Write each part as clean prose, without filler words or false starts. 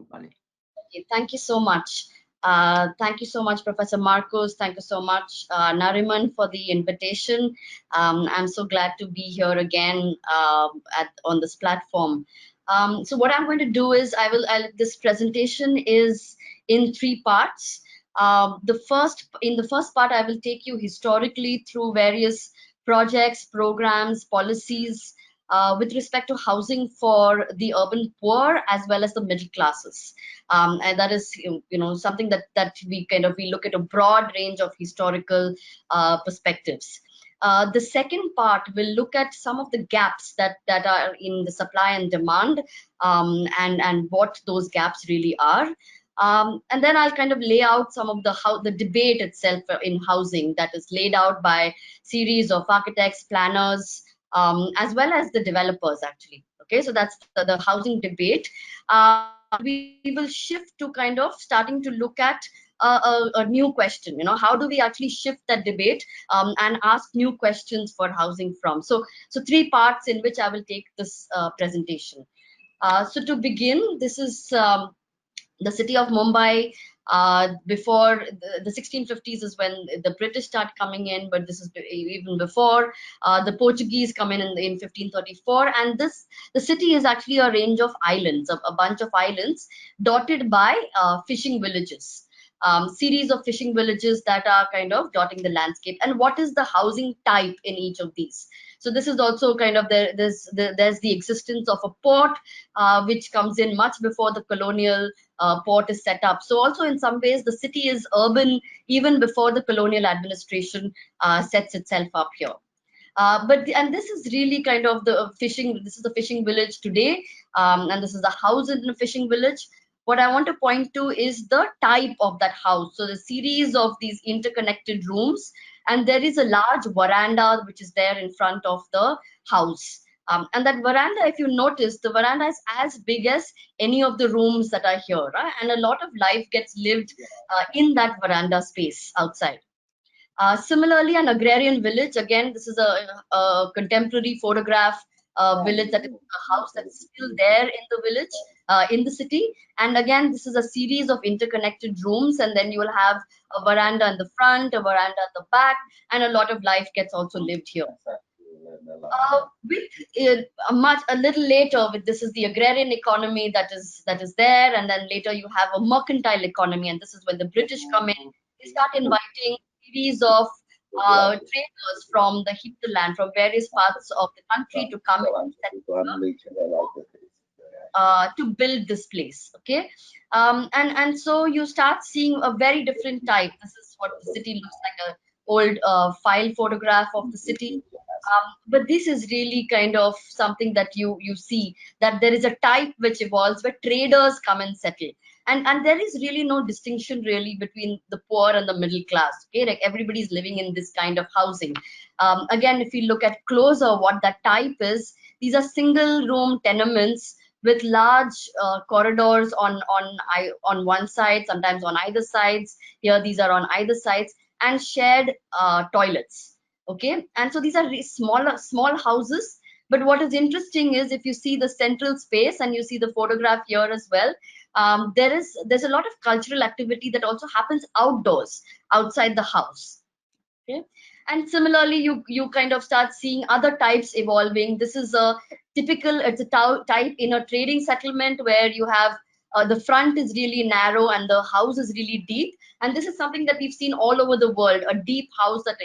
Rupali. Okay, thank you so much. Thank you so much, Professor Marcos. Thank you so much, Nariman, for the invitation. I'm so glad to be here again on this platform. So what I'm going to do is this presentation is in three parts. In the first part, I will take you historically through various projects, programs, policies with respect to housing for the urban poor as well as the middle classes. And that is something that we look at a broad range of historical perspectives. The second part will look at some of the gaps that are in the supply and demand, and what those gaps really are. And then I'll kind of lay out some of the debate itself in housing that is laid out by series of architects, planners, as well as the developers actually. Okay, so that's the housing debate. We will shift to kind of starting to look at a new question. How do we actually shift that debate and ask new questions for housing from? So three parts in which I will take this presentation. So to begin, this is the city of Mumbai. Before the 1650s is when the British start coming in, but this is even before. The Portuguese come in 1534, and the city is actually a range of islands, a bunch of islands dotted by fishing villages. Series of fishing villages that are kind of dotting the landscape. And what is the housing type in each of these? So this is also kind of there's the existence of a port, which comes in much before the colonial port is set up. So also in some ways the city is urban even before the colonial administration sets itself up here. And this is really kind of the fishing. This is the fishing village today, and this is a house in a fishing village. What I want to point to is the type of that house. So the series of these interconnected rooms, and there is a large veranda which is there in front of the house. And that veranda, if you notice, the veranda is as big as any of the rooms that are here, right? And a lot of life gets lived in that veranda space outside. Similarly, an agrarian village. Again, this is a contemporary photograph village, that is a house that's still there in the village, in the city. And again, this is a series of interconnected rooms, and then you will have a veranda in the front, a veranda at the back, and a lot of life gets also lived here. With a little later, with this is the agrarian economy that is there, and then later you have a mercantile economy, and this is when the British come in. They start inviting series of traders from the hinterland, from various parts of the country, to come and to build this place. Okay, and so you start seeing a very different type. This is what the city looks like, a old file photograph of the city. But this is really kind of something that you see, that there is a type which evolves where traders come and settle. And there is really no distinction really between the poor and the middle class. Okay, like everybody's living in this kind of housing. Again, if you look at closer what that type is, these are single room tenements with large corridors on one side, sometimes on either sides. Here these are on either sides, and shared toilets. Okay, and so these are small houses. But what is interesting is, if you see the central space, and you see the photograph here as well, there's a lot of cultural activity that also happens outdoors, outside the house. Okay, and similarly you kind of start seeing other types evolving. This is a typical, it's a type in a trading settlement where you have the front is really narrow and the house is really deep. And this is something that we've seen all over the world, a deep house that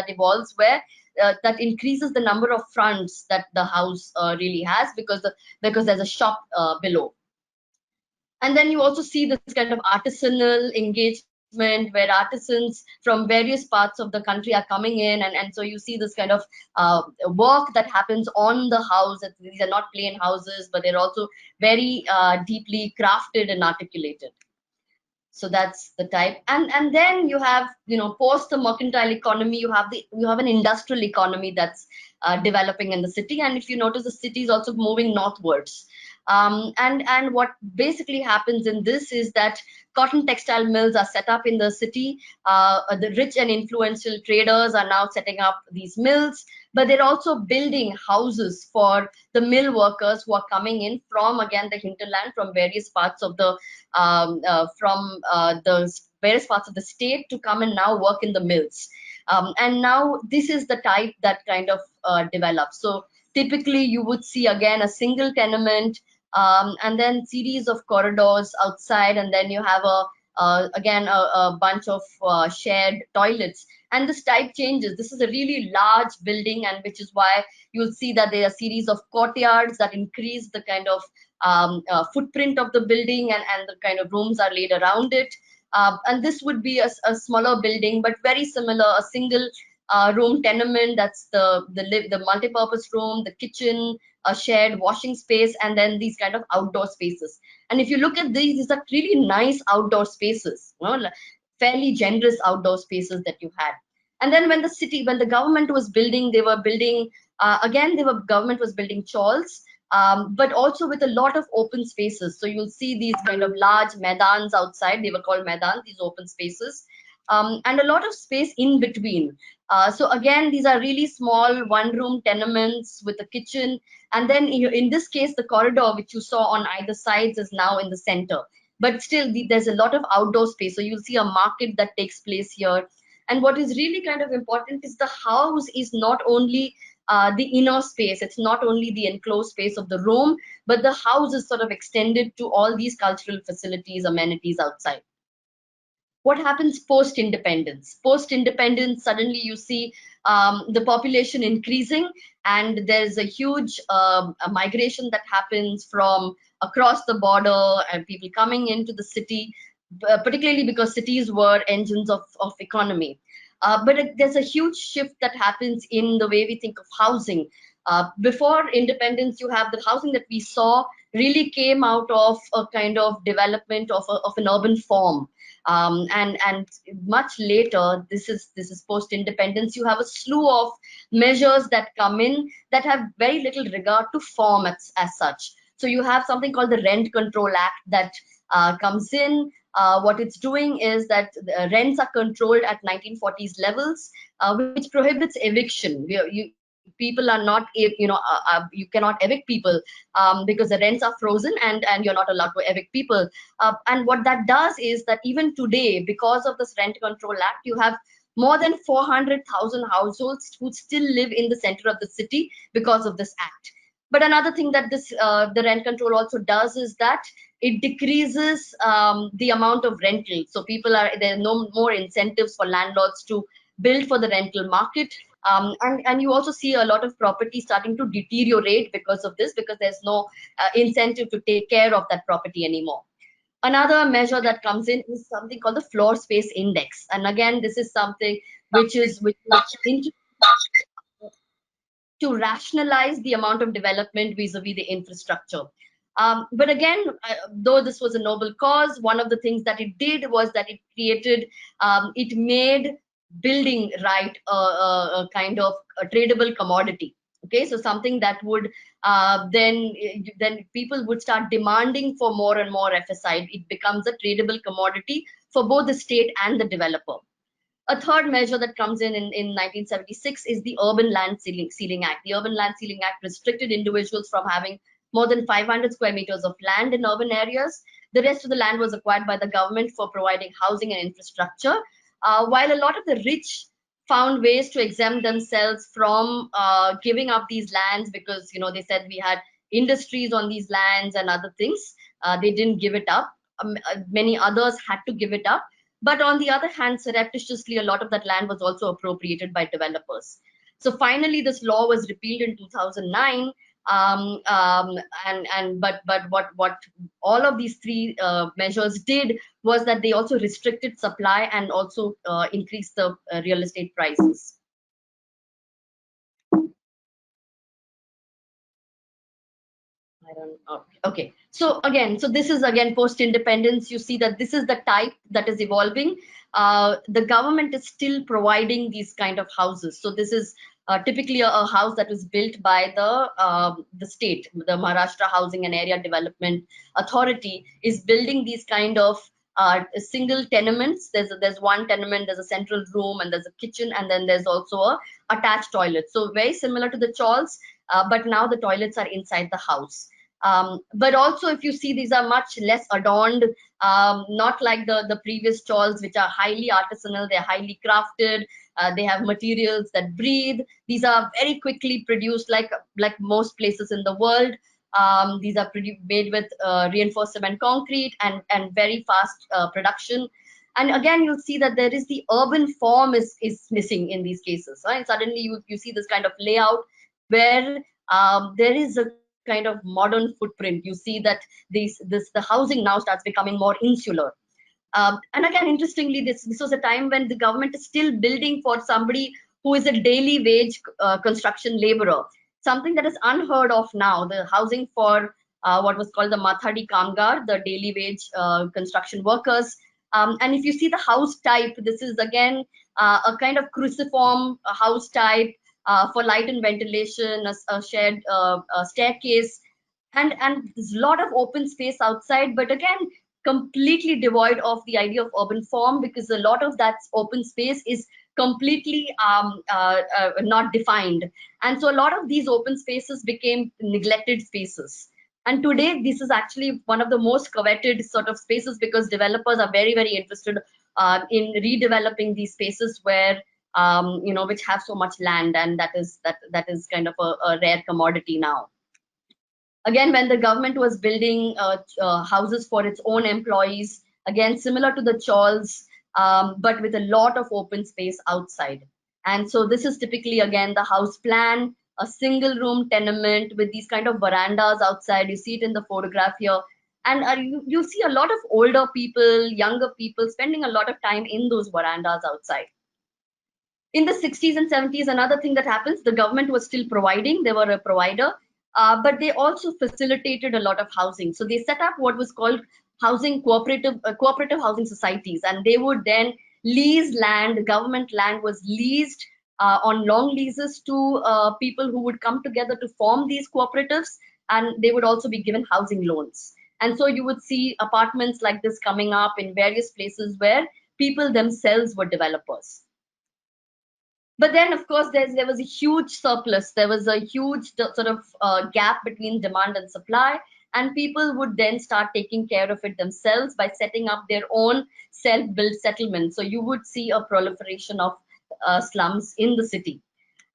evolves, where that increases the number of fronts that the house really has, because there's a shop below. And then you also see this kind of artisanal engagement, where artisans from various parts of the country are coming in, and so you see this kind of work that happens on the house. These are not plain houses, but they're also very deeply crafted and articulated. So that's the type. And then you have, post the mercantile economy, you have an industrial economy that's developing in the city. And if you notice, the city is also moving northwards. And what basically happens in this is that cotton textile mills are set up in the city. The rich and influential traders are now setting up these mills. but they're also building houses for the mill workers who are coming in from, again, the hinterland, from various parts of the various parts of the state, to come and now work in the mills. And now this is the type that kind of develops. So typically you would see, again, a single tenement, and then series of corridors outside, and then you have again a bunch of shared toilets. And this type changes. This is a really large building, and which is why you'll see that there are a series of courtyards that increase the kind of footprint of the building, and the kind of rooms are laid around it. And this would be a smaller building, but very similar, a single room tenement. That's the multi-purpose room, the kitchen, a shared washing space, and then these kind of outdoor spaces. And if you look at these are really nice outdoor spaces, fairly generous outdoor spaces that you had. And then when the government was building, they were building, government was building chawls, but also with a lot of open spaces. So you'll see these kind of large maidans outside. They were called maidans, these open spaces, and a lot of space in between. So again, these are really small one-room tenements with a kitchen. And then in this case, the corridor which you saw on either sides is now in the center. But still, there's a lot of outdoor space. So you'll see a market that takes place here. And what is really kind of important is the house is not only the inner space, it's not only the enclosed space of the room, but the house is sort of extended to all these cultural facilities, amenities outside. What happens post independence? Post independence, suddenly you see the population increasing, and there's a huge a migration that happens from across the border, and people coming into the city, particularly because cities were engines of economy. There's a huge shift that happens in the way we think of housing. Before independence, you have the housing that we saw really came out of a kind of development of an urban form. And much later, this is post independence, you have a slew of measures that come in that have very little regard to form as such. So you have something called the Rent Control Act that comes in. What it's doing is that rents are controlled at 1940s levels, which prohibits eviction. People are not, you cannot evict people because the rents are frozen, and you're not allowed to evict people. And what that does is that even today, because of this Rent Control Act, you have more than 400,000 households who still live in the center of the city because of this act. But another thing that the rent control also does is that it decreases the amount of rental. So there are no more incentives for landlords to build for the rental market. And you also see a lot of property starting to deteriorate because of this, because there's no incentive to take care of that property anymore. Another measure that comes in is something called the floor space index. And again, this is something which to rationalize the amount of development vis-a-vis the infrastructure. But again, though this was a noble cause, one of the things that it did was that it made building right a kind of a tradable commodity. Okay, so something that would then people would start demanding for more and more FSI. It becomes a tradable commodity for both the state and the developer. A third measure that comes in 1976 is the Urban Land Ceiling Act. The Urban Land Ceiling Act restricted individuals from having more than 500 square meters of land in urban areas. The rest of the land was acquired by the government for providing housing and infrastructure, while a lot of the rich found ways to exempt themselves from giving up these lands, because they said we had industries on these lands and other things. They didn't give it up. Many others had to give it up. But on the other hand, surreptitiously, a lot of that land was also appropriated by developers. So finally, this law was repealed in 2009. But what all of these three measures did was that they also restricted supply and also increased the real estate prices. I don't know. Okay. So this is again post-independence. You see that this is the type that is evolving. The government is still providing these kind of houses. So this is typically a house that was built by the state. The Maharashtra Housing and Area Development Authority is building these kind of single tenements. There's one tenement, there's a central room, and there's a kitchen, and then there's also a attached toilet. So very similar to the chawls, but now the toilets are inside the house. But also, if you see, these are much less adorned, not like the previous chawls, which are highly artisanal. They're highly crafted. They have materials that breathe. These are very quickly produced, like most places in the world. These are made with reinforced cement concrete and very fast production. And again, you'll see that there is the urban form is missing in these cases. Right? Suddenly, you see this kind of layout where there is a kind of modern footprint. You see that the housing now starts becoming more insular. And again, interestingly, this was a time when the government is still building for somebody who is a daily wage construction laborer, something that is unheard of now. The housing for what was called the Mathadi Kamgar, the daily wage construction workers. And if you see the house type, this is again a kind of cruciform house type for light and ventilation, a shared staircase, and there's a lot of open space outside, but again completely devoid of the idea of urban form, because a lot of that open space is completely not defined. And so a lot of these open spaces became neglected spaces. And today this is actually one of the most coveted sort of spaces, because developers are very, very interested in redeveloping these spaces where which have so much land, and that is kind of a rare commodity now. Again, when the government was building houses for its own employees, again similar to the chawls, but with a lot of open space outside. And so this is typically again the house plan, a single room tenement with these kind of verandas outside. You see it in the photograph here. And you see a lot of older people, younger people spending a lot of time in those verandas outside. In the 60s and 70s, another thing that happens, the government was still providing, they were a provider, but they also facilitated a lot of housing. So they set up what was called housing cooperative housing societies, and they would then lease land. Government land was leased on long leases to people who would come together to form these cooperatives, and they would also be given housing loans. And so you would see apartments like this coming up in various places where people themselves were developers. But then, of course, there was a huge surplus. There was a huge sort of gap between demand and supply, and people would then start taking care of it themselves by setting up their own self-built settlements. So you would see a proliferation of slums in the city,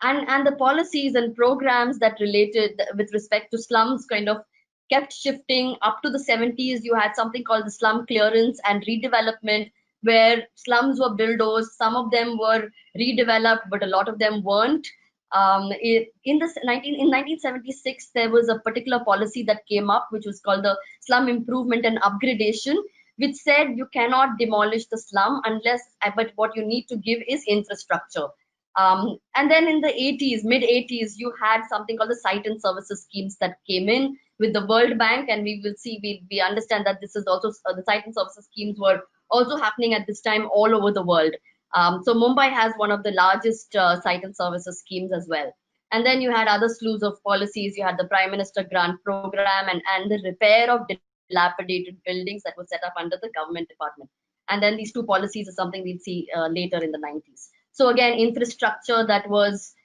and the policies and programs that related with respect to slums kind of kept shifting. Up to the 70s, you had something called the slum clearance and redevelopment, where slums were bulldozed. Some of them were redeveloped, but a lot of them weren't. In 1976, there was a particular policy that came up, which was called the Slum Improvement and Upgradation, which said you cannot demolish the slum unless, but what you need to give is infrastructure. And then in the 80s, mid 80s, you had something called the site and services schemes that came in with the World Bank, and we will see, we understand that this is also the site and services schemes were also happening at this time all over the world. So Mumbai has one of the largest site and services schemes as well. And then you had other slews of policies. You had the Prime Minister Grant Program and the repair of dilapidated buildings that was set up under the government department. And then these two policies are something we'll see later in the 90s. So again, infrastructure that was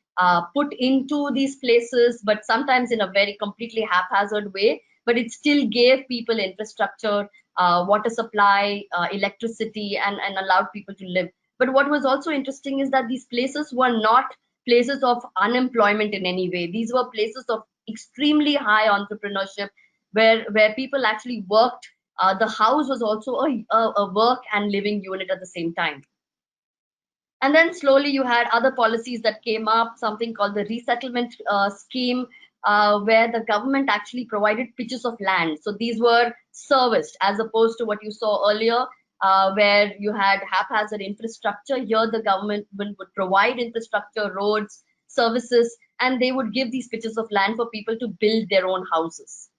put into these places, but sometimes in a very completely haphazard way, but it still gave people infrastructure, water supply, electricity, and allowed people to live. But what was also interesting is that these places were not places of unemployment in any way. These were places of extremely high entrepreneurship, where people actually worked. The house was also a work and living unit at the same time. And then slowly you had other policies that came up, something called the resettlement scheme, where the government actually provided pitches of land. So these were serviced, as opposed to what you saw earlier, where you had haphazard infrastructure. Here the government would provide infrastructure, roads, services, and they would give these pitches of land for people to build their own houses.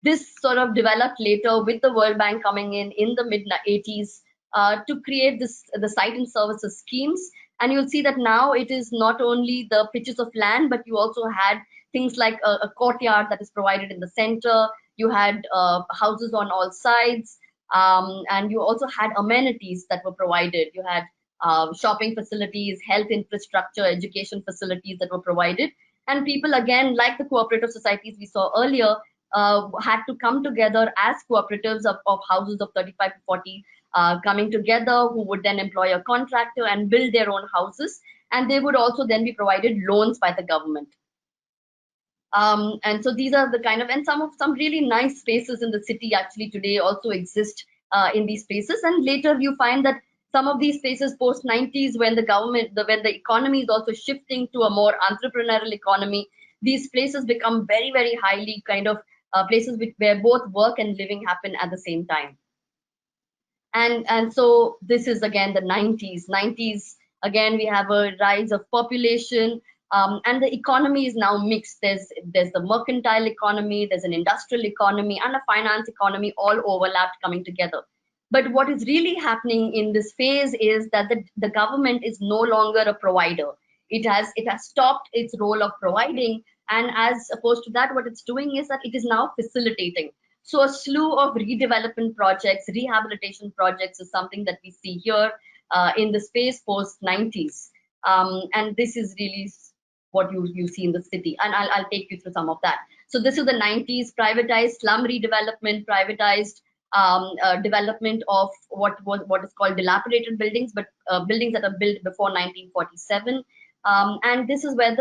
This sort of developed later with the World Bank coming in the mid 80s to create the site and services schemes. And you'll see that now it is not only the pitches of land, but you also had things like a courtyard that is provided in the center. You had houses on all sides. And you also had amenities that were provided. You had shopping facilities, health infrastructure, education facilities that were provided. And people, again, like the cooperative societies we saw earlier, had to come together as cooperatives of houses of 35 to 40, coming together, who would then employ a contractor and build their own houses. And they would also then be provided loans by the government. And so these are the kind of, and some really nice spaces in the city actually today also exist in these spaces. And later you find that some of these spaces post 90s, when when the economy is also shifting to a more entrepreneurial economy, these places become very, very highly kind of places where both work and living happen at the same time. And so this is again the 90s. Again, we have a rise of population, and the economy is now mixed. There's the mercantile economy, there's an industrial economy, and a finance economy, all overlapped coming together. But what is really happening in this phase is that the government is no longer a provider. It has stopped its role of providing, and as opposed to that, what it's doing is that it is now facilitating. So a slew of redevelopment projects, rehabilitation projects is something that we see here in the space post 90s. And this is really what you see in the city. And I'll take you through some of that. So this is the 90s, privatized slum redevelopment, privatized development of what is called dilapidated buildings, but buildings that are built before 1947. And this is where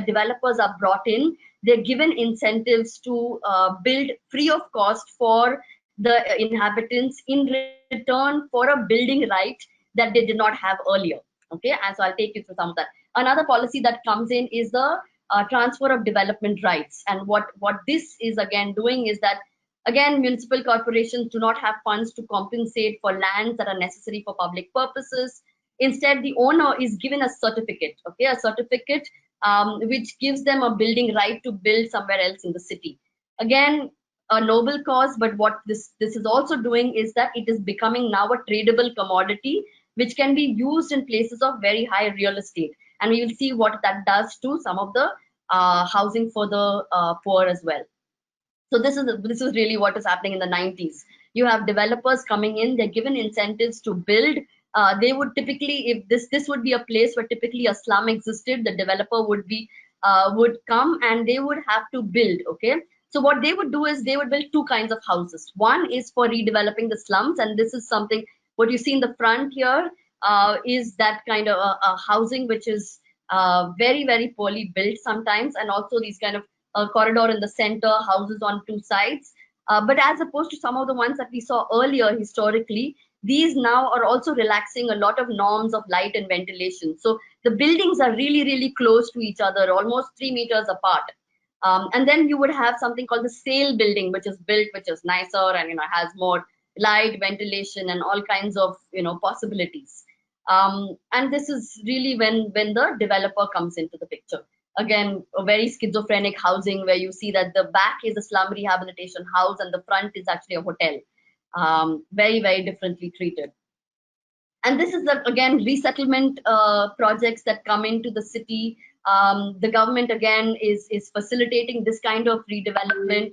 developers are brought in. They're given incentives to build free of cost for the inhabitants in return for a building right that they did not have earlier. Okay, and so I'll take you through some of that. Another policy that comes in is the transfer of development rights. And what this is again doing is that, again, municipal corporations do not have funds to compensate for lands that are necessary for public purposes. Instead, the owner is given a certificate, okay, a certificate which gives them a building right to build somewhere else in the city. Again, a noble cause, but what this is also doing is that it is becoming now a tradable commodity, which can be used in places of very high real estate. And we will see what that does to some of the housing for the poor as well. So this is really what is happening in the 90s. You have developers coming in, they're given incentives to build. They would typically, if this would be a place where typically a slum existed, the developer would come and they would have to build. Okay, so what they would do is they would build two kinds of houses. One is for redeveloping the slums, and this is something what you see in the front here is that kind of a housing which is very, very poorly built sometimes, and also these kind of corridor in the center, houses on two sides. But as opposed to some of the ones that we saw earlier historically, these now are also relaxing a lot of norms of light and ventilation. So the buildings are really, really close to each other, almost 3 meters apart. And then you would have something called the sale building, which is built, which is nicer and has more light, ventilation, and all kinds of possibilities. And this is really when the developer comes into the picture. Again, a very schizophrenic housing where you see that the back is a slum rehabilitation house and the front is actually a hotel. Very, very differently treated. And this is again resettlement projects that come into the city. The government again is facilitating this kind of redevelopment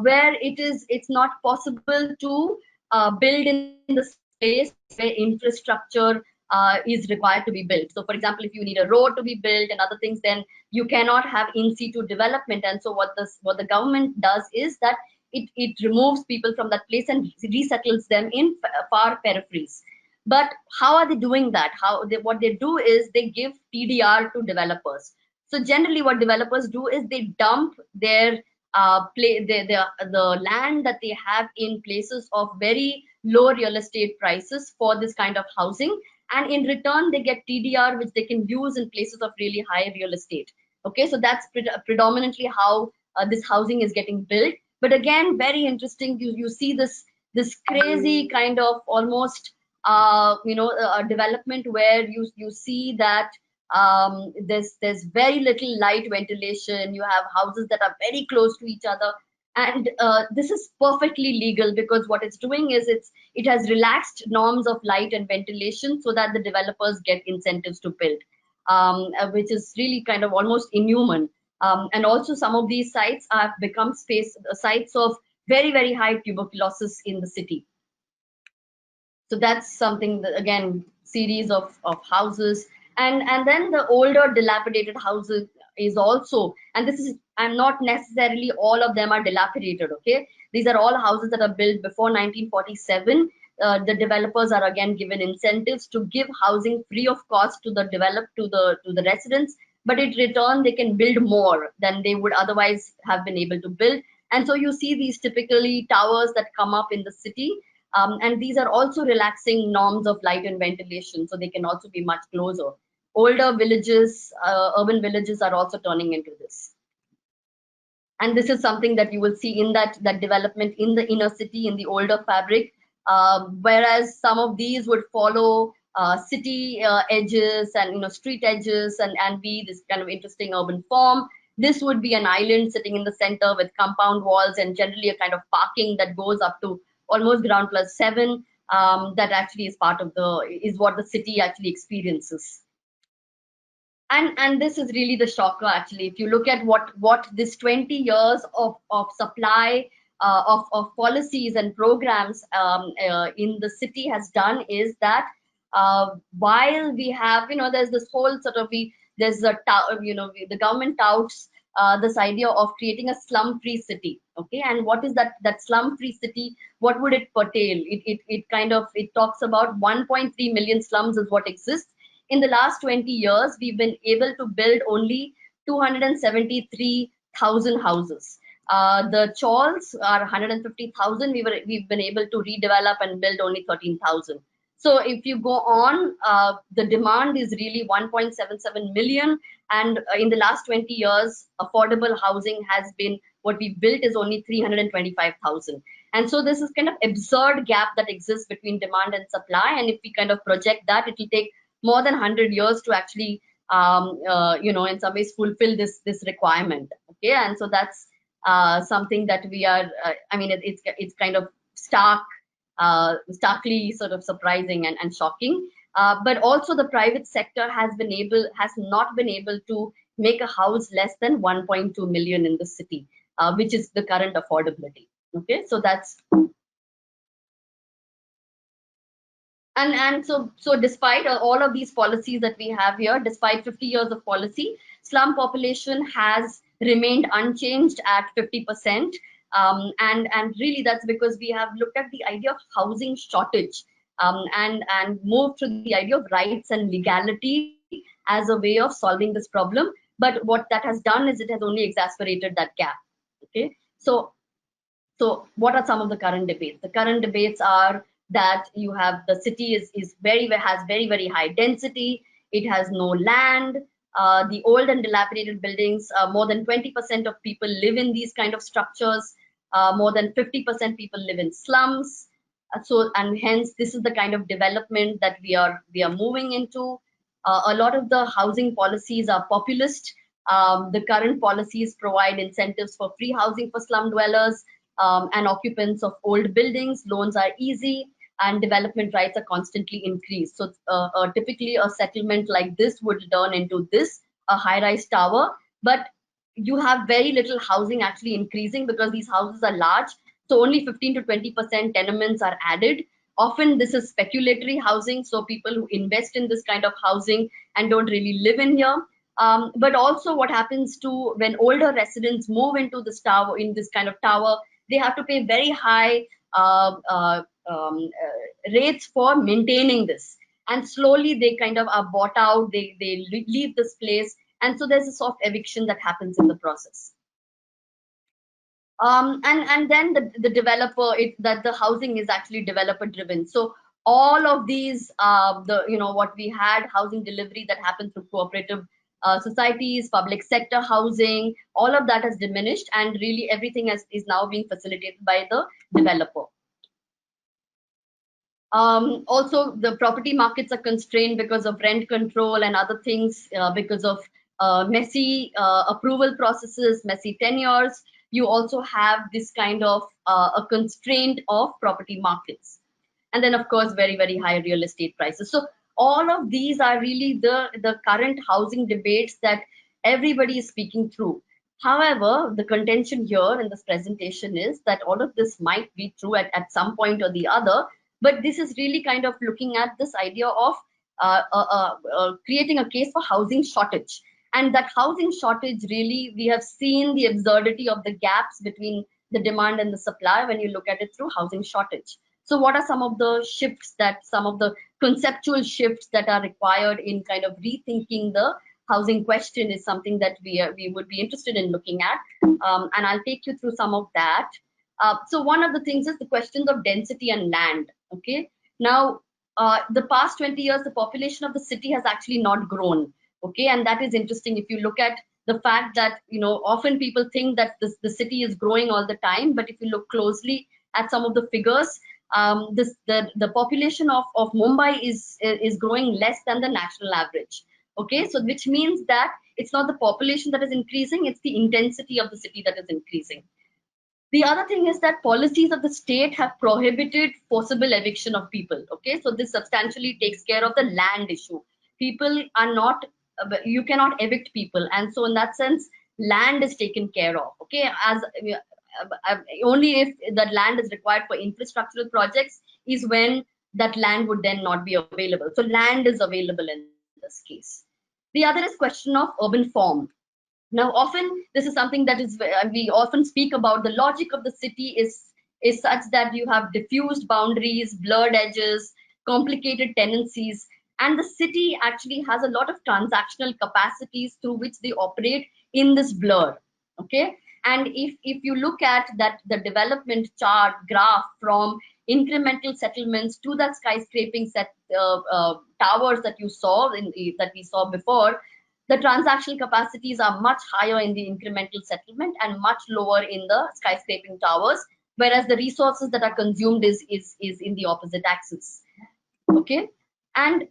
where it's not possible to build in the space where infrastructure is required to be built. So, for example, if you need a road to be built and other things, then you cannot have in situ development. And so, what the government does is that it removes people from that place and resettles them in far peripheries. But how are they doing that? What they do is they give TDR to developers. So generally, what developers do is they dump their the land that they have in places of very low real estate prices for this kind of housing, and in return they get TDR, which they can use in places of really high real estate. Okay, so that's predominantly how this housing is getting built. But again, very interesting. You see this crazy kind of almost a development where you see that there's very little light ventilation. You have houses that are very close to each other, and this is perfectly legal because what it's doing is it has relaxed norms of light and ventilation so that the developers get incentives to build, which is really kind of almost inhuman. And also some of these sites have become sites of very, very high tuberculosis in the city. So that's something that, again, series of houses. And then the older dilapidated houses is also, and this is, I'm not necessarily all of them are dilapidated, okay? These are all houses that are built before 1947. The developers are again given incentives to give housing free of cost to the developed to the residents, but in return they can build more than they would otherwise have been able to build. And so you see these typically towers that come up in the city, and these are also relaxing norms of light and ventilation, so they can also be much closer. Older villages, urban villages are also turning into this. And this is something that you will see in that development in the inner city, in the older fabric, whereas some of these would follow city edges and street edges, and be this kind of interesting urban form. This would be an island sitting in the center with compound walls and generally a kind of parking that goes up to almost ground plus 7. That actually is part of the is what the city actually experiences. And this is really the shocker, actually. If you look at what this 20 years of supply of policies and programs in the city has done, is that while we have, there's this whole sort of, there's the government touts this idea of creating a slum free city, okay? And what is that slum free city? What would it pertain? It talks about 1.3 million slums is what exists. In the last 20 years, we've been able to build only 273,000 houses. The chawls are 150,000. We've been able to redevelop and build only 13,000. So if you go on, the demand is really 1.77 million, and in the last 20 years, affordable housing has been, what we built is only 325,000. And so this is kind of absurd gap that exists between demand and supply. And if we kind of project that, it will take more than 100 years to actually in some ways fulfill this requirement, okay? And so that's something that we are it's kind of starkly sort of surprising and shocking. But also the private sector has not been able to make a house less than 1.2 million in the city, which is the current affordability, okay? So that's, and so despite all of these policies that we have here, despite 50 years of policy, slum population has remained unchanged at 50%. And really that's because we have looked at the idea of housing shortage, and moved to the idea of rights and legality as a way of solving this problem. But what that has done is it has only exacerbated that gap, okay? So what are some of the current debates? The current debates are that you have the city has very, very high density. It has no land. The old and dilapidated buildings, more than 20% of people live in these kind of structures. More than 50% people live in slums. And hence this is the kind of development that we are moving into. A lot of the housing policies are populist. The current policies provide incentives for free housing for slum dwellers and occupants of old buildings. Loans are easy, and development rights are constantly increased. So typically a settlement like this would turn into a high-rise tower, but you have very little housing actually increasing because these houses are large. So only 15 to 20% tenements are added. Often this is speculatory housing, so people who invest in this kind of housing and don't really live in here. But also what happens to when older residents move into this tower, in this kind of tower, they have to pay very high rates for maintaining this. And slowly they kind of are bought out, they leave this place. And so there's a soft eviction that happens in the process. And then the developer, that the housing is actually developer driven. So all of these, what we had, housing delivery that happened through cooperative societies, public sector housing, all of that has diminished, and really everything is now being facilitated by the developer. Also, the property markets are constrained because of rent control and other things, because of messy approval processes, messy tenures. You also have this kind of a constraint of property markets. And then, of course, very, very high real estate prices. So all of these are really the current housing debates that everybody is speaking through. However, the contention here in this presentation is that all of this might be true at some point or the other, But this is really kind of looking at this idea of creating a case for housing shortage. And that housing shortage, really, we have seen the absurdity of the gaps between the demand and the supply when you look at it through housing shortage. So what are some of the shifts, that some of the conceptual shifts that are required in kind of rethinking the housing question is something that we would be interested in looking at. And I'll take you through some of that. So one of the things is the questions of density and land. Okay. Now, the past 20 years, the population of the city has actually not grown. Okay. And that is interesting. If you look at the fact that, often people think that the city is growing all the time. But if you look closely at some of the figures, the population of Mumbai is growing less than the national average. Okay. So which means that it's not the population that is increasing, it's the intensity of the city that is increasing. The other thing is that policies of the state have prohibited forcible eviction of people. Okay, so this substantially takes care of the land issue. People are not, you cannot evict people, and so in that sense, land is taken care of. Okay, as only if that land is required for infrastructural projects is when that land would then not be available. So land is available in this case. The other is question of urban form. Now, often this is something that is we often speak about. The logic of the city is such that you have diffused boundaries, blurred edges, complicated tenancies, and the city actually has a lot of transactional capacities through which they operate in this blur. Okay, and if you look at that, the development chart graph from incremental settlements to that skyscraping towers that you saw that we saw before, the transactional capacities are much higher in the incremental settlement and much lower in the skyscraping towers, whereas the resources that are consumed is in the opposite axis. Okay, and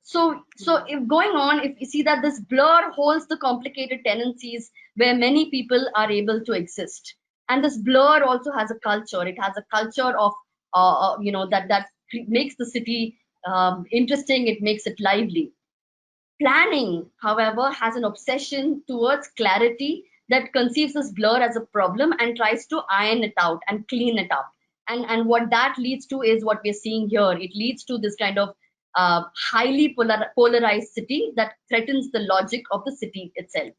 so if going on, if you see that this blur holds the complicated tenancies where many people are able to exist, and this blur also has a culture. It has a culture of that makes the city interesting. It makes it lively. Planning, however, has an obsession towards clarity that conceives this blur as a problem and tries to iron it out and clean it up. And what that leads to is what we're seeing here. It leads to this kind of highly polarized city that threatens the logic of the city itself.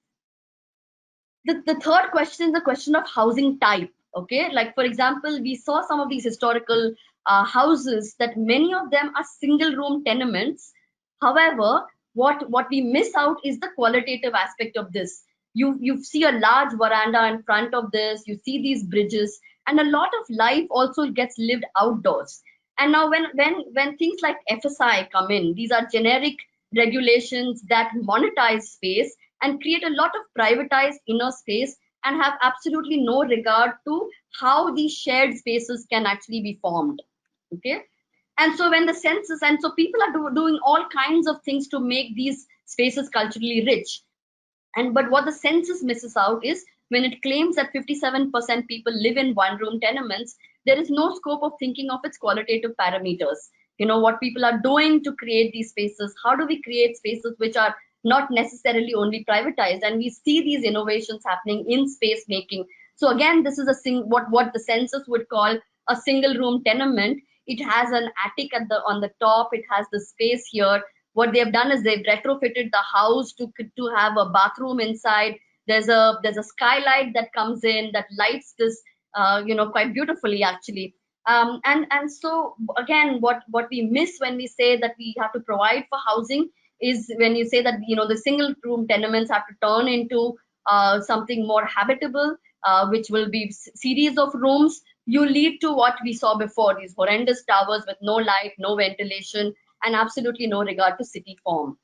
The third question is the question of housing type. Okay, like for example, we saw some of these historical houses that many of them are single room tenements. However, what we miss out is the qualitative aspect of this. You see a large veranda in front of this, you see these bridges, and a lot of life also gets lived outdoors. And now when things like FSI come in, these are generic regulations that monetize space and create a lot of privatized inner space and have absolutely no regard to how these shared spaces can actually be formed. Okay, and so when the census, and so people are doing all kinds of things to make these spaces culturally rich. And but what the census misses out is when it claims that 57% people live in one room tenements, there is no scope of thinking of its qualitative parameters. What people are doing to create these spaces. How do we create spaces which are not necessarily only privatized? And we see these innovations happening in space making. So again, this is what the census would call a single room tenement. It has an attic on the top. It has the space here. What they've done is they've retrofitted the house to have a bathroom inside. There's a skylight that comes in that lights this quite beautifully actually. And so again, what we miss when we say that we have to provide for housing is when you say that the single room tenements have to turn into something more habitable, which will be series of rooms. You lead to what we saw before, these horrendous towers with no light, no ventilation, and absolutely no regard to city form.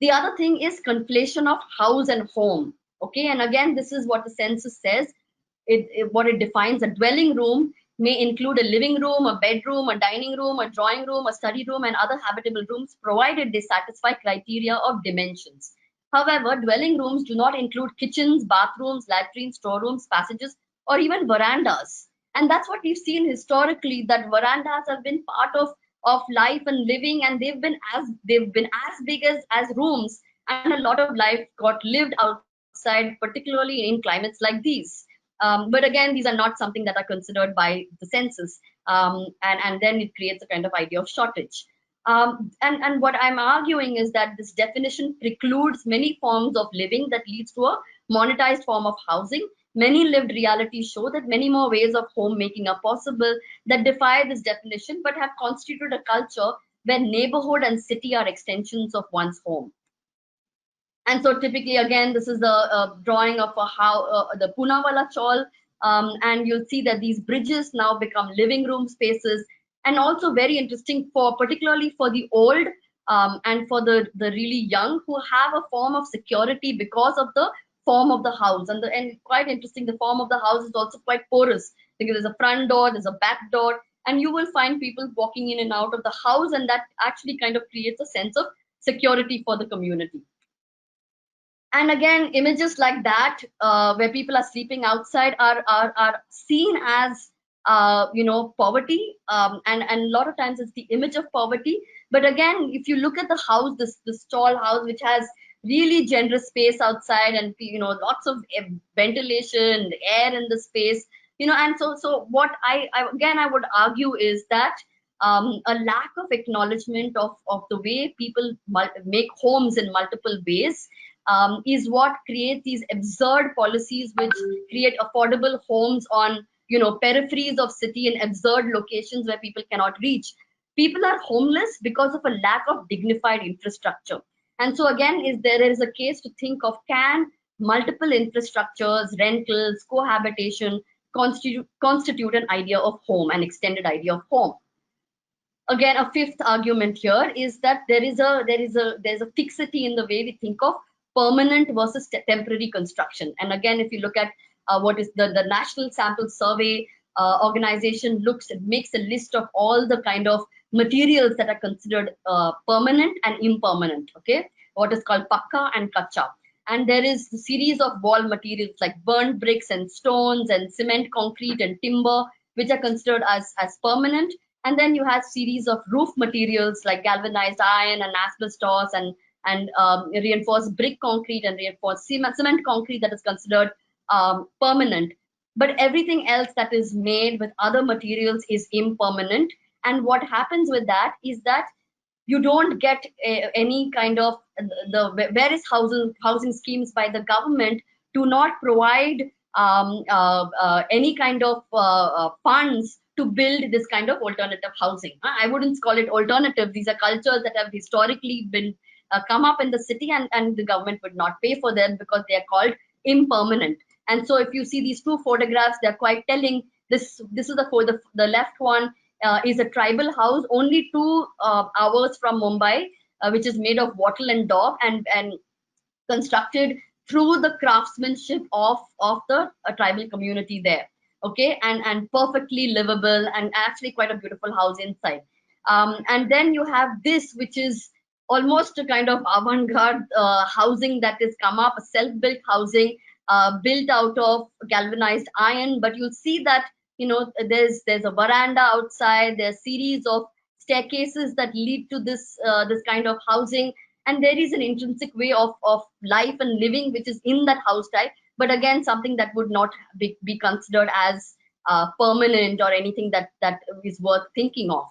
The other thing is conflation of house and home. Okay, and again, this is what the census says. What it defines: a dwelling room may include a living room, a bedroom, a dining room, a drawing room, a study room, and other habitable rooms, provided they satisfy criteria of dimensions. However, dwelling rooms do not include kitchens, bathrooms, latrines, storerooms, passages, or even verandas. And that's what we've seen historically, that verandas have been part of life and living, and they've been as big as rooms, and a lot of life got lived outside, particularly in climates like these. But again, these are not something that are considered by the census, and then it creates a kind of idea of shortage. And what I'm arguing is that this definition precludes many forms of living that leads to a monetized form of housing. Many lived realities show that many more ways of homemaking are possible that defy this definition but have constituted a culture where neighborhood and city are extensions of one's home. And so typically, again, this is the drawing of how the Poonawalla chawl, and you'll see that these bridges now become living room spaces, and also very interesting for particularly for the old, and for the really young who have a form of security because of the form of the house. And quite interesting, the form of the house is also quite porous because there's a front door, there's a back door, and you will find people walking in and out of the house, and that actually kind of creates a sense of security for the community. And again, images like that, where people are sleeping outside, are seen as poverty, and a lot of times it's the image of poverty. But again, if you look at the house, this tall house which has really generous space outside, and lots of ventilation, air in the space, and so what I would argue is that a lack of acknowledgement of the way people make homes in multiple ways, is what creates these absurd policies which create affordable homes on peripheries of city and absurd locations where people cannot reach. People are homeless because of a lack of dignified infrastructure. And so again, there is a case to think of, can multiple infrastructures, rentals, cohabitation constitute an idea of home, an extended idea of home? Again, a fifth argument here is that there's a fixity in the way we think of permanent versus temporary construction. And again, if you look at what is the National Sample Survey organization makes a list of all the kind of materials that are considered permanent and impermanent. Okay, what is called pakka and kacha. And there is a series of wall materials like burnt bricks and stones and cement, concrete and timber, which are considered as permanent. And then you have series of roof materials like galvanized iron and asbestos and reinforced brick concrete and reinforced cement concrete that is considered permanent. But everything else that is made with other materials is impermanent. And what happens with that is that you don't get any kind of the various housing schemes by the government do not provide any kind of funds to build this kind of alternative housing. I wouldn't call it alternative. These are cultures that have historically been come up in the city, and the government would not pay for them because they are called impermanent. And so if you see these two photographs, they're quite telling. This is the left one is a tribal house only 2 hours from Mumbai, which is made of wattle and daub and constructed through the craftsmanship of the tribal community there. Okay, and perfectly livable and actually quite a beautiful house inside. And then you have this, which is almost a kind of avant-garde housing that has come up, a self-built housing built out of galvanized iron. But you'll see that there's a veranda outside. There's series of staircases that lead to this kind of housing, and there is an intrinsic way of life and living which is in that house type. But again, something that would not be considered as permanent or anything that is worth thinking of.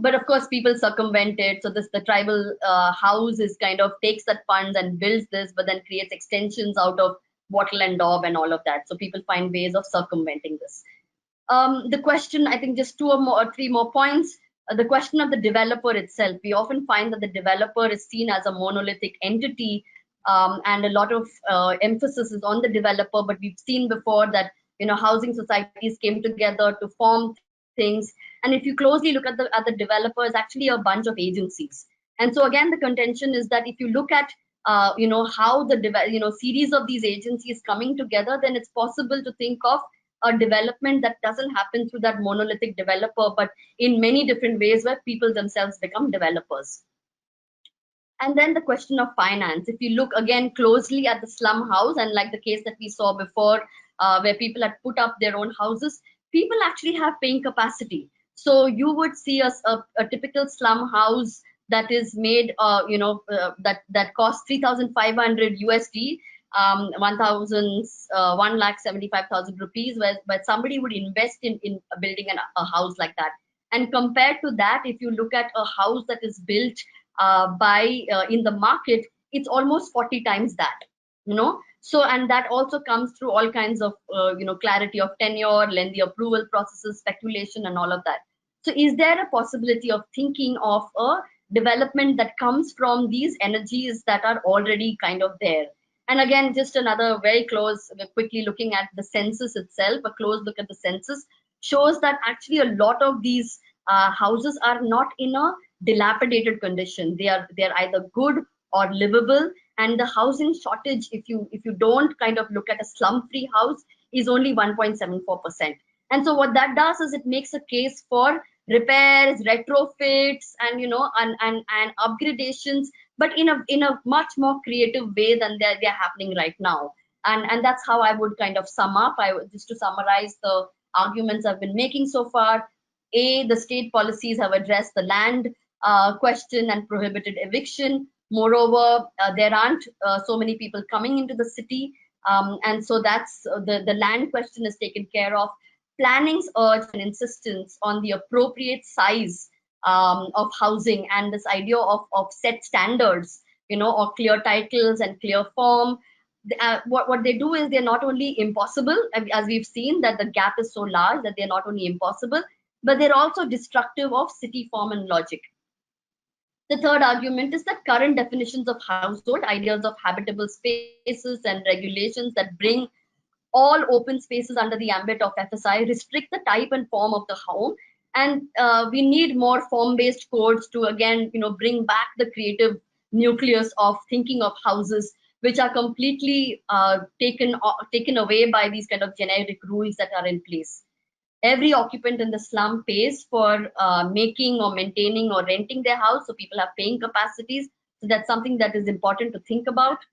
But of course, people circumvent it. So the tribal house is kind of takes that funds and builds this, but then creates extensions out of wattle and daub and all of that. So people find ways of circumventing this. The question, I think, just 3 more points. The question of the developer itself. We often find that the developer is seen as a monolithic entity, and a lot of emphasis is on the developer. But we've seen before that housing societies came together to form things. And if you closely look at the developer, is actually a bunch of agencies. And so again, the contention is that if you look at how the series of these agencies coming together, then it's possible to think of a development that doesn't happen through that monolithic developer, but in many different ways where people themselves become developers. And then the question of finance. If you look again closely at the slum house, and like the case that we saw before, where people had put up their own houses, people actually have paying capacity. So you would see a typical slum house that is made, that costs 3,500 USD. 1,75,000 rupees, where somebody would invest in building a house like that. And compared to that, if you look at a house that is built by in the market, it's almost 40 times that, you know. So, and that also comes through all kinds of clarity of tenure, lengthy approval processes, speculation, and all of that. So is there a possibility of thinking of a development that comes from these energies that are already kind of there? And again, just another very close, quickly looking at the census itself, a close look at the census shows that actually a lot of these houses are not in a dilapidated condition. They are either good or livable. And the housing shortage, if you don't kind of look at a slum free house, is only 1.74%. And so what that does is it makes a case for repairs, retrofits, and and upgradations, but in a much more creative way than they're happening right now. And that's how I would kind of sum up. Just to summarize the arguments I've been making so far. The state policies have addressed the land question and prohibited eviction. Moreover, there aren't so many people coming into the city, and so that's the land question is taken care of. Planning's urge and insistence on the appropriate size of housing, and this idea of set standards, or clear titles and clear form. What they do is they're not only impossible, as we've seen that the gap is so large that they're not only impossible, but they're also destructive of city form and logic. The third argument is that current definitions of household, ideas of habitable spaces, and regulations that bring all open spaces under the ambit of FSI restrict the type and form of the home. And we need more form-based codes to, again, bring back the creative nucleus of thinking of houses, which are completely taken away by these kind of generic rules that are in place. Every occupant in the slum pays for making or maintaining or renting their house, so people have paying capacities. So that's something that is important to think about.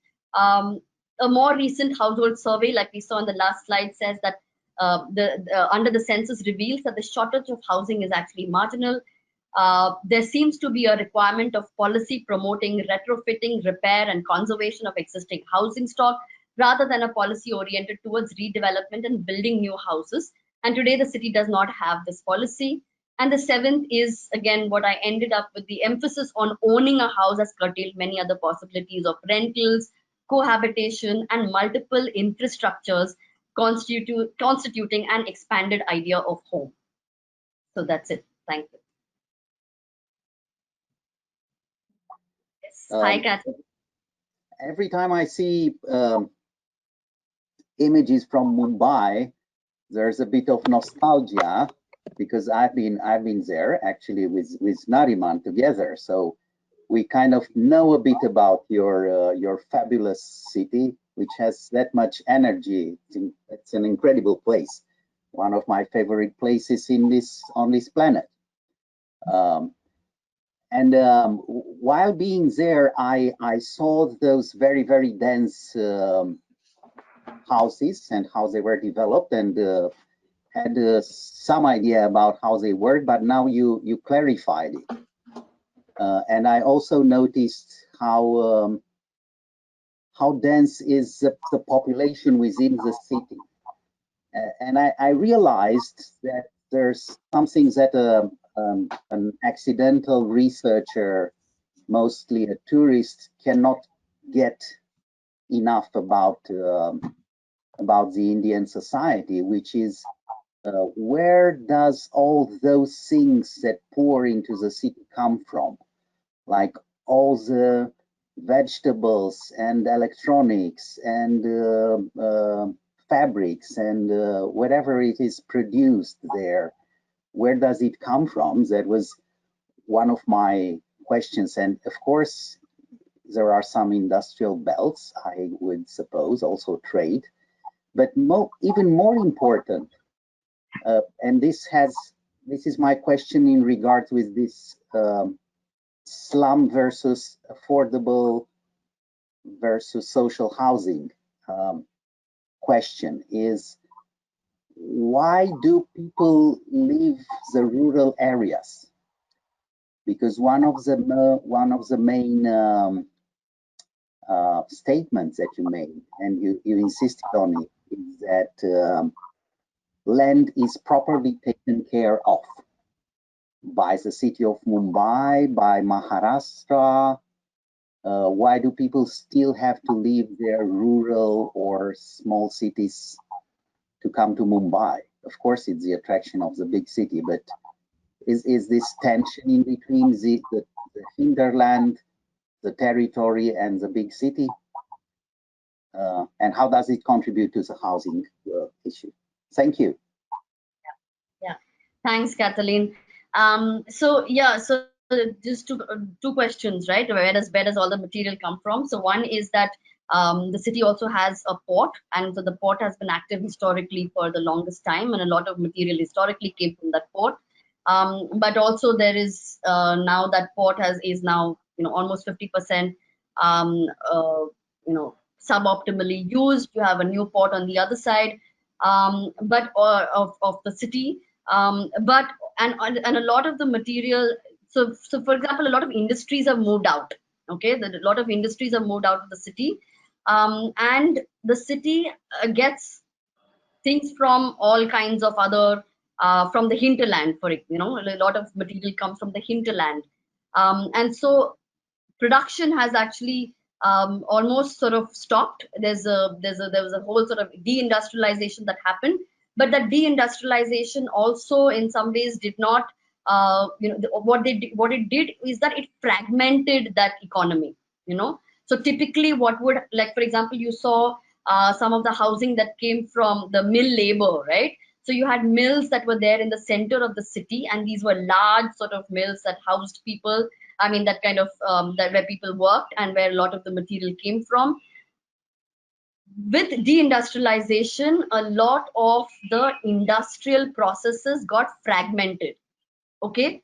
A more recent household survey, like we saw on the last slide, says that under the census reveals that the shortage of housing is actually marginal. There seems to be a requirement of policy promoting retrofitting, repair, and conservation of existing housing stock, rather than a policy oriented towards redevelopment and building new houses. And today the city does not have this policy. And the seventh is, again, what I ended up with: the emphasis on owning a house has curtailed many other possibilities of rentals, cohabitation, and multiple infrastructures constituting an expanded idea of home. So that's it. Thank you. Yes. Hi, Kathy. Every time I see images from Mumbai, there's a bit of nostalgia, because I've been there actually with Nariman together. So we kind of know a bit about your fabulous city, which has that much energy. It's an incredible place, one of my favorite places on this planet. While being there, I saw those very, very dense houses and how they were developed, and had some idea about how they work, but now you clarified it. And I also noticed how dense is the population within the city. And I realized that there's something that an accidental researcher, mostly a tourist, cannot get enough about the Indian society, which is where does all those things that pour into the city come from? Like all the vegetables and electronics and fabrics and whatever it is produced there, where does it come from? That was one of my questions. And of course, there are some industrial belts, I would suppose, also trade. But even more important, and this is my question in regards with this slum versus affordable versus social housing question, is why do people leave the rural areas? Because one of the main statements that you made, and you insisted on it, is that land is properly taken care of by the city of Mumbai, by Maharashtra. Why do people still have to leave their rural or small cities to come to Mumbai? Of course, it's the attraction of the big city, but is this tension in between the hinterland, the territory, and the big city? And how does it contribute to the housing issue? Thank you. Yeah, thanks, Kathleen. So just two questions, right? Where does all the material come from? So one is that the city also has a port, and so the port has been active historically for the longest time, and a lot of material historically came from that port. But also there is now that port is now almost 50% um, uh, suboptimally used. You have a new port on the other side, but of the city. But and a lot of the material. So for example, a lot of industries have moved out. Okay, a lot of industries have moved out of the city, and the city gets things from all kinds of other from the hinterland. For it, a lot of material comes from the hinterland, and so production has actually almost sort of stopped. There was a whole sort of deindustrialization that happened, but that deindustrialization also in some ways did not what it did is that it fragmented that economy. So typically what would, like for example, you saw some of the housing that came from the mill labor, right? So you had mills that were there in the center of the city, and these were large sort of mills that housed people. I mean, that kind of that where people worked and where a lot of the material came from. With deindustrialization, a lot of the industrial processes got fragmented. Okay,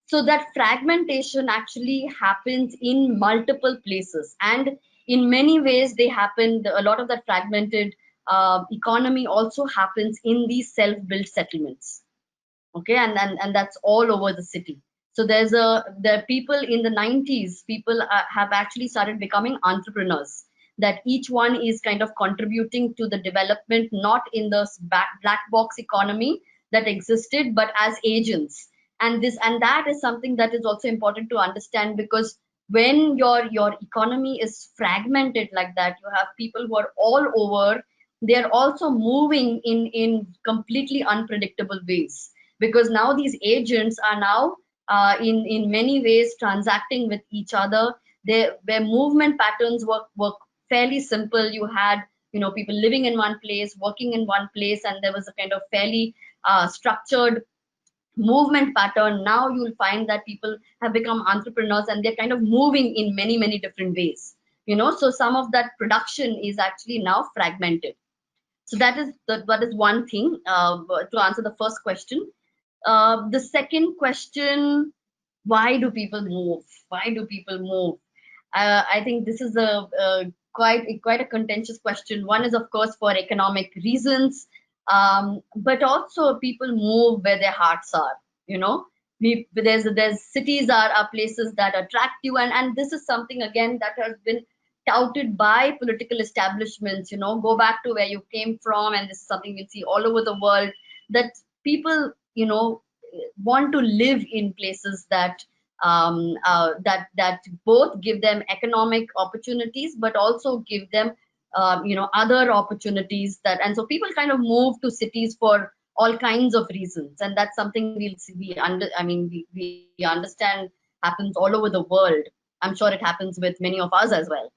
so that fragmentation actually happens in multiple places, and in many ways they happen. A lot of that fragmented economy also happens in these self-built settlements. Okay, and that's all over the city. So there people in the 90s, people have actually started becoming entrepreneurs, that each one is kind of contributing to the development, not in the black box economy that existed, but as agents. And that is something that is also important to understand, because when your economy is fragmented like that, you have people who are all over. They're also moving in completely unpredictable ways, because now these agents are now in many ways transacting with each other. Their movement patterns were fairly simple. You had people living in one place, working in one place, and there was a kind of fairly structured movement pattern. Now you'll find that people have become entrepreneurs, and they're kind of moving in many different ways. So some of that production is actually now fragmented. So that is one thing to answer the first question. The second question, why do people move? Why do people move? I think this is quite a contentious question. One is, of course, for economic reasons, but also people move where their hearts are. There's cities are places that attract you, and this is something again that has been touted by political establishments. Go back to where you came from, and this is something we see all over the world, that people want to live in places that that both give them economic opportunities, but also give them other opportunities. And so people kind of move to cities for all kinds of reasons, and that's something we understand happens all over the world. I'm sure it happens with many of us as well.